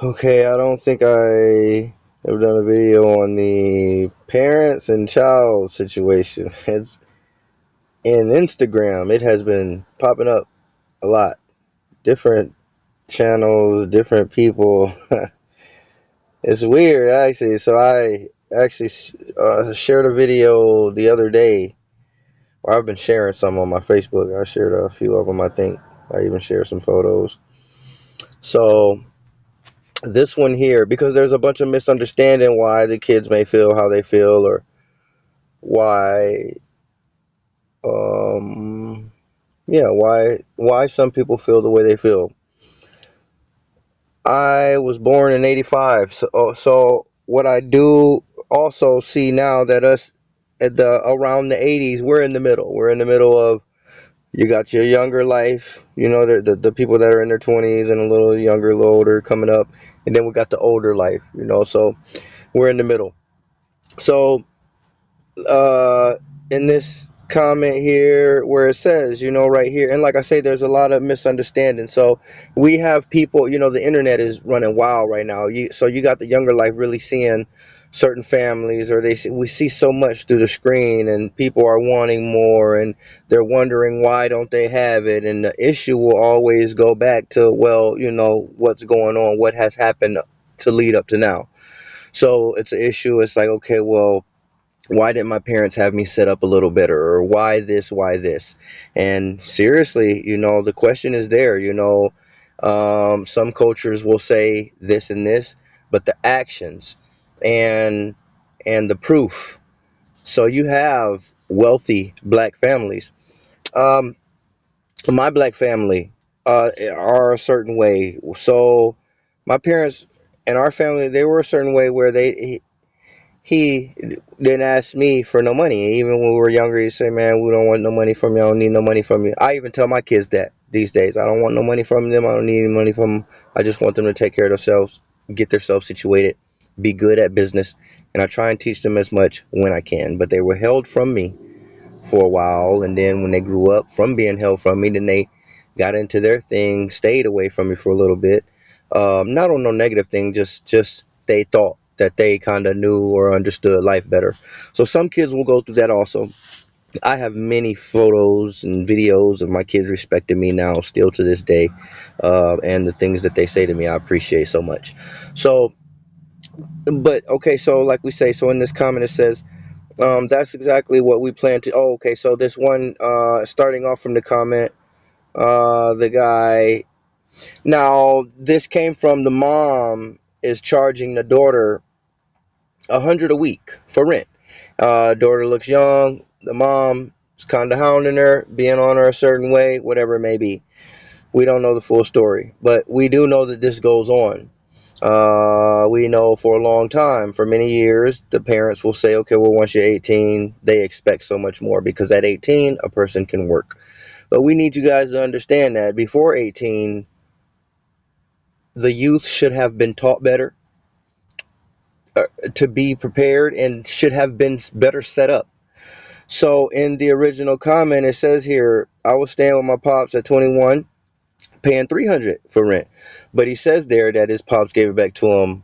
Okay, I don't think I have done a video on the parents and child situation. It's in Instagram. It has been popping up a lot. Different channels, different people. It's weird, actually. So I actually shared a video the other day, or I've been sharing some on my Facebook. I shared a few of them, I think. I even shared some photos. So this one here, because there's a bunch of misunderstanding why the kids may feel how they feel, or why um yeah, why some people feel the way they feel. I was born in 85, so what I do also see now that us at the around the 80s, we're in the middle. We're in the middle of, you got your younger life, the people that are in their 20s and a little younger, a little older coming up, and then we got the older life, so we're in the middle. So uh in this comment here where it says, right here, and like I say, there's a lot of misunderstanding. So we have people, the internet is running wild right now. So you got the younger life really seeing certain families, or we see so much through the screen, and people are wanting more, and they're wondering why don't they have it, and the issue will always go back to, well, what's going on, what has happened to lead up to now. So it's an issue. It's like, okay, well, why didn't my parents have me set up a little better, or why this? And seriously, the question is there. Some cultures will say this and this, but the actions and the proof. So you have wealthy black families. My black family are a certain way. So my parents and our family, they were a certain way, where he didn't ask me for no money. Even when we were younger, he'd say, "Man, we don't want no money from you. I don't need no money from you." I even tell my kids that these days. I don't want no money from them. I don't need any money from them. I just want them to take care of themselves, get themselves situated, be good at business, and I try and teach them as much when I can. But they were held from me for a while, and then when they grew up from being held from me, then they got into their thing, stayed away from me for a little bit. Not on no negative thing, just they thought that they kind of knew or understood life better. So some kids will go through that also. I have many photos and videos of my kids respecting me now, still to this day, and the things that they say to me, I appreciate so much. So, but okay, so like we say, so in this comment it says, that's exactly what we plan to. Oh, okay. So this one, starting off from the comment, the guy. Now this came from the mom is charging the daughter 100 a week for rent. Daughter looks young. The mom is kind of hounding her, being on her a certain way, whatever it may be. We don't know the full story, but we do know that this goes on. We know for a long time, for many years, the parents will say, okay, well, once you're 18, they expect so much more, because at 18, a person can work. But we need you guys to understand that before 18, the youth should have been taught better, to be prepared, and should have been better set up. So in the original comment, it says here, I was staying with my pops at 21, paying 300 for rent. But he says there that his pops gave it back to him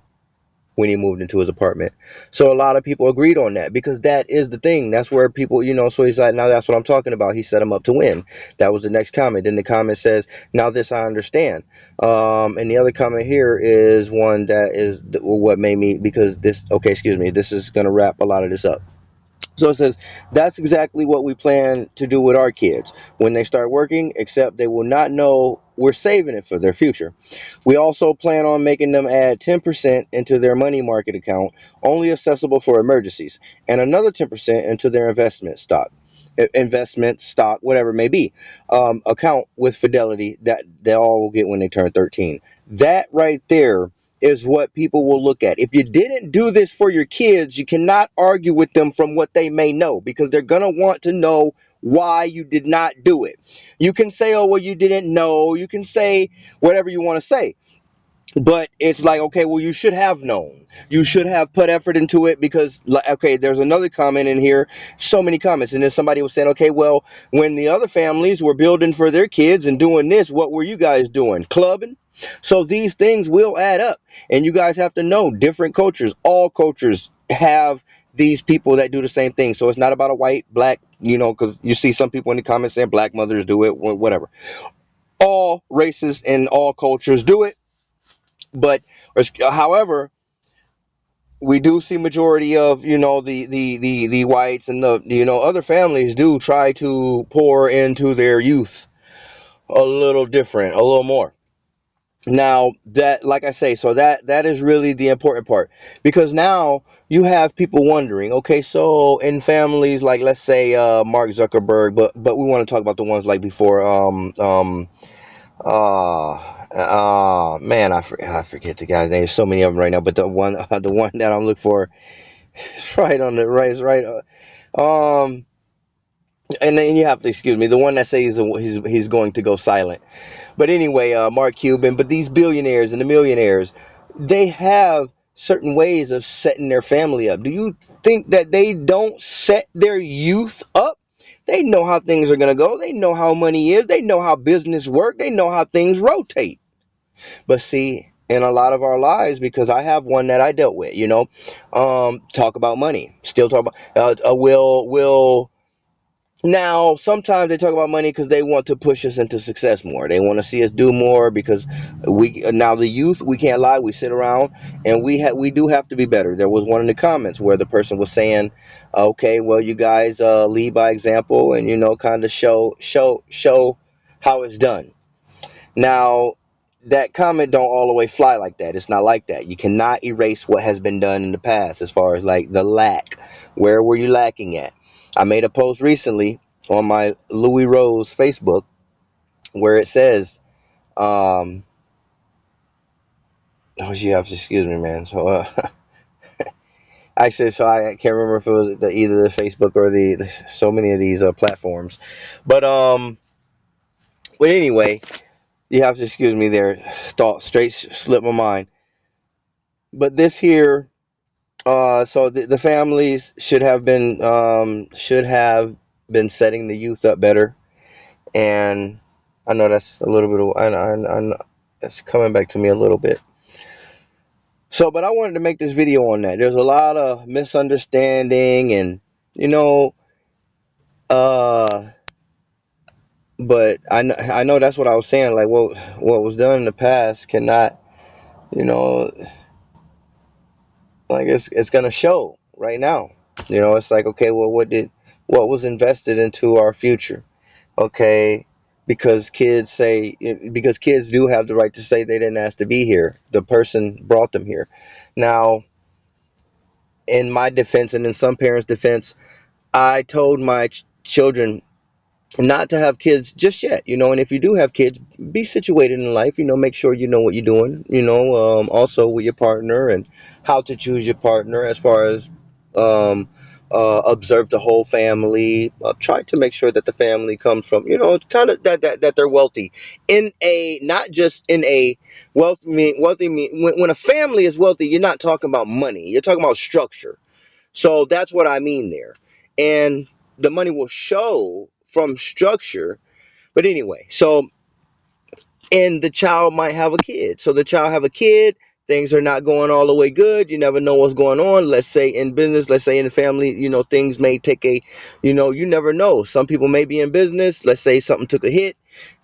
when he moved into his apartment. So a lot of people agreed on that, because that is the thing. That's where people, so he's like, now that's what I'm talking about. He set him up to win. That was the next comment. Then the comment says, now this I understand. And the other comment here is one that is what made me, because this, okay, excuse me, this is going to wrap a lot of this up. So it says, that's exactly what we plan to do with our kids when they start working, except they will not know we're saving it for their future. We also plan on making them add 10% into their money market account, only accessible for emergencies, and another 10% into their investment stock, whatever it may be, account with Fidelity, that they all will get when they turn 13. That right there is what people will look at. If you didn't do this for your kids, you cannot argue with them from what they may know, because they're going to want to know why you did not do it. You can say, oh, well, you didn't know. You can say whatever you want to say. But it's like, okay, well, you should have known, you should have put effort into it, because okay, there's another comment in here, so many comments, and then somebody was saying, okay, well, when the other families were building for their kids and doing this, what were you guys doing? Clubbing? So these things will add up, and you guys have to know, different cultures, all cultures have these people that do the same thing. So it's not about a white, black, because you see some people in the comments saying black mothers do it, whatever. All races and all cultures do it. But however, we do see majority of, the whites and the, other families do try to pour into their youth a little different, a little more. Now, that, like I say, so that is really the important part, because now you have people wondering, okay, so in families like, let's say, Mark Zuckerberg, but we want to talk about the ones like before, man, I forget the guy's name. There's so many of them right now, but the one that I'm looking for is right on the right, is right. And then you have to excuse me. The one that says he's going to go silent. But anyway, Mark Cuban. But these billionaires and the millionaires, they have certain ways of setting their family up. Do you think that they don't set their youth up? They know how things are going to go. They know how money is. They know how business work. They know how things rotate. But see, in a lot of our lives, because I have one that I dealt with, talk about money. Still talk about will. Now, sometimes they talk about money because they want to push us into success more. They want to see us do more, because now the youth, we can't lie, we sit around, and we do have to be better. There was one in the comments where the person was saying, okay, well, you guys lead by example, and kind of show how it's done. Now, that comment don't all the way fly like that. It's not like that. You cannot erase what has been done in the past, as far as like the lack. Where were you lacking at? I made a post recently on my Louis Rose Facebook where it says, oh, you have to excuse me, man. So, actually, so I can't remember if it was either the Facebook or the so many of these platforms, but anyway, you have to excuse me there. Thought straight slipped my mind. But this here, so the families should have been setting the youth up better. And I know that's a little bit of, I know that's coming back to me a little bit. So, but I wanted to make this video on that. There's a lot of misunderstanding, and you know, uh, but I know that's what I was saying. Like, what was done in the past cannot, you know, like it's gonna show right now. It's like, okay, well, what was invested into our future? Okay, because kids do have the right to say they didn't ask to be here. The person brought them here. Now, in my defense and in some parents' defense, I told my children not to have kids just yet, and if you do have kids, be situated in life, make sure you know what you're doing, also with your partner, and how to choose your partner, as far as um, observe the whole family, try to make sure that the family comes from, kind of that they're wealthy, in a, not just in a when a family is wealthy, you're not talking about money, you're talking about structure. So that's what I mean there. And the money will show from structure. But anyway, so, and the child might have a kid. So the child have a kid, things are not going all the way good. You never know what's going on. Let's say in business, let's say in the family, things may take a, you never know. Some people may be in business. Let's say something took a hit,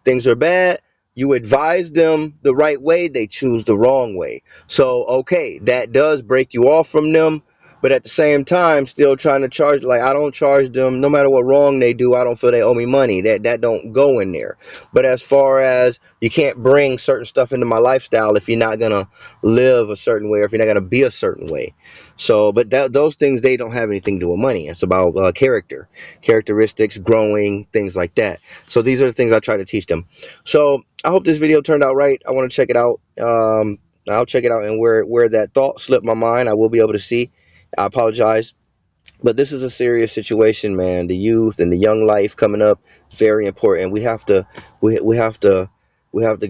things are bad. You advise them the right way, they choose the wrong way. So, okay, that does break you off from them. But at the same time, still trying to charge, like, I don't charge them no matter what wrong they do. I don't feel they owe me money. That don't go in there. But as far as, you can't bring certain stuff into my lifestyle if you're not gonna live a certain way, or if you're not gonna be a certain way. So, but those things, they don't have anything to do with money. It's about characteristics, growing, things like that. So these are the things I try to teach them. So I hope this video turned out right. I want to check it out. I'll check it out, and where that thought slipped my mind, I will be able to see. I apologize. But this is a serious situation, man. The youth and the young life coming up, very important. We have to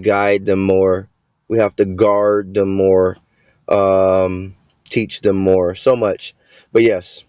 guide them more, We have to guard them more, teach them more, so much. But yes,